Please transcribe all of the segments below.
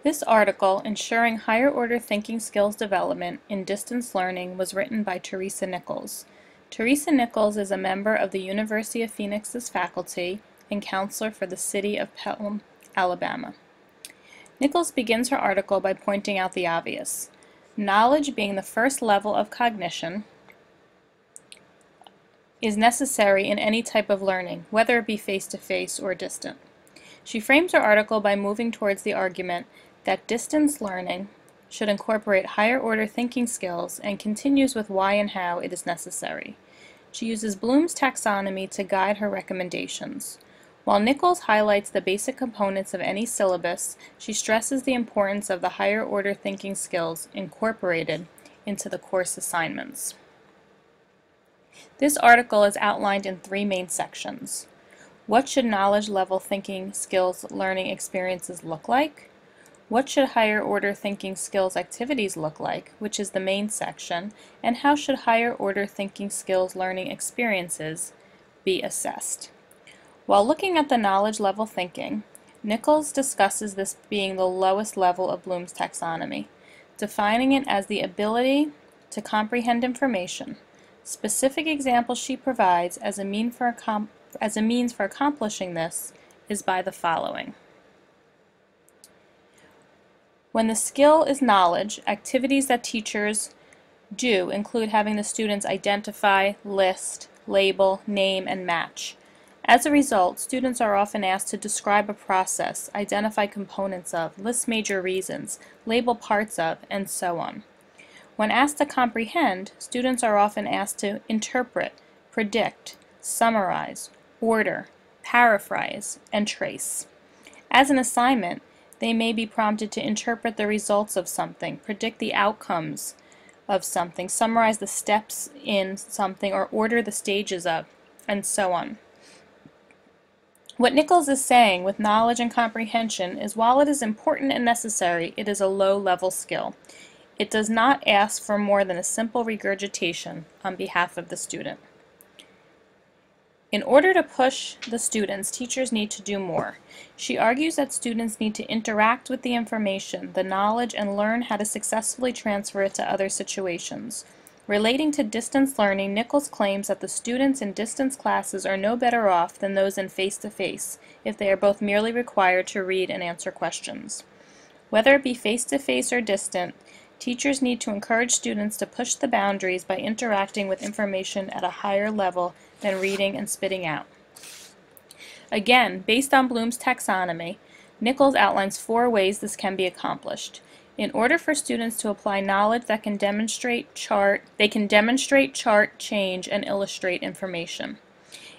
This article, Ensuring Higher Order Thinking Skills Development in Distance Learning, was written by Teresa Nichols. Teresa Nichols is a member of the University of Phoenix's faculty and counselor for the city of Pelham, Alabama. Nichols begins her article by pointing out the obvious. Knowledge being the first level of cognition is necessary in any type of learning, whether it be face-to-face or distant. She frames her article by moving towards the argument that distance learning should incorporate higher order thinking skills and continues with why and how it is necessary. She uses Bloom's taxonomy to guide her recommendations. While Nichols highlights the basic components of any syllabus, she stresses the importance of the higher order thinking skills incorporated into the course assignments. This article is outlined in three main sections. What should knowledge level thinking skills learning experiences look like? What should higher order thinking skills activities look like, which is the main section, and how should higher order thinking skills learning experiences be assessed? While looking at the knowledge level thinking, Nichols discusses this being the lowest level of Bloom's taxonomy, defining it as the ability to comprehend information. Specific examples she provides as a means for accomplishing this is by the following. When the skill is knowledge, activities that teachers do include having the students identify, list, label, name, and match. As a result, students are often asked to describe a process, identify components of, list major reasons, label parts of, and so on. When asked to comprehend, students are often asked to interpret, predict, summarize, order, paraphrase, and trace. As an assignment, they may be prompted to interpret the results of something, predict the outcomes of something, summarize the steps in something, or order the stages of, and so on. What Nichols is saying with knowledge and comprehension is while it is important and necessary, it is a low-level skill. It does not ask for more than a simple regurgitation on behalf of the student. In order to push the students, teachers need to do more. She argues that students need to interact with the information, the knowledge, and learn how to successfully transfer it to other situations. Relating to distance learning, Nichols claims that the students in distance classes are no better off than those in face-to-face if they are both merely required to read and answer questions. Whether it be face-to-face or distant, teachers need to encourage students to push the boundaries by interacting with information at a higher level than reading and spitting out. Again, based on Bloom's taxonomy, Nichols outlines 4 ways this can be accomplished. In order for students to apply knowledge that can demonstrate, chart, change, and illustrate information.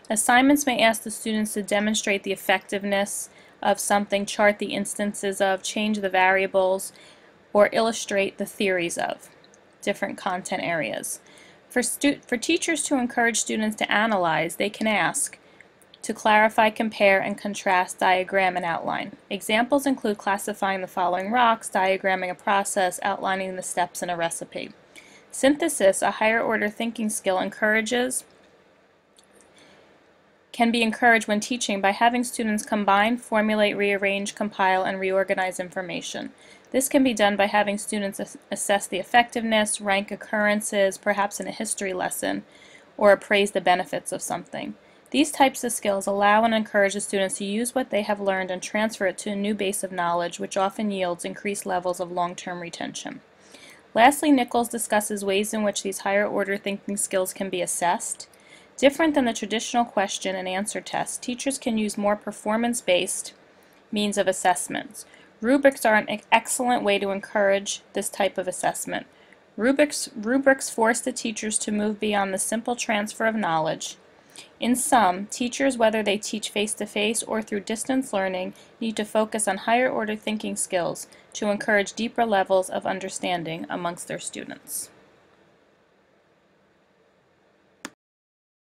Assignments may ask the students to demonstrate the effectiveness of something, chart the instances of, change the variables, or illustrate the theories of different content areas. For teachers to encourage students to analyze, they can ask to clarify, compare, and contrast, diagram, and outline. Examples include classifying the following rocks, diagramming a process, outlining the steps in a recipe. Synthesis, a higher order thinking skill, can be encouraged when teaching by having students combine, formulate, rearrange, compile, and reorganize information. This can be done by having students assess the effectiveness, rank occurrences, perhaps in a history lesson, or appraise the benefits of something. These types of skills allow and encourage the students to use what they have learned and transfer it to a new base of knowledge, which often yields increased levels of long-term retention. Lastly, Nichols discusses ways in which these higher order thinking skills can be assessed. Different than the traditional question and answer test, teachers can use more performance-based means of assessments. Rubrics are an excellent way to encourage this type of assessment. Rubrics force the teachers to move beyond the simple transfer of knowledge. In sum, teachers, whether they teach face-to-face or through distance learning, need to focus on higher order thinking skills to encourage deeper levels of understanding amongst their students.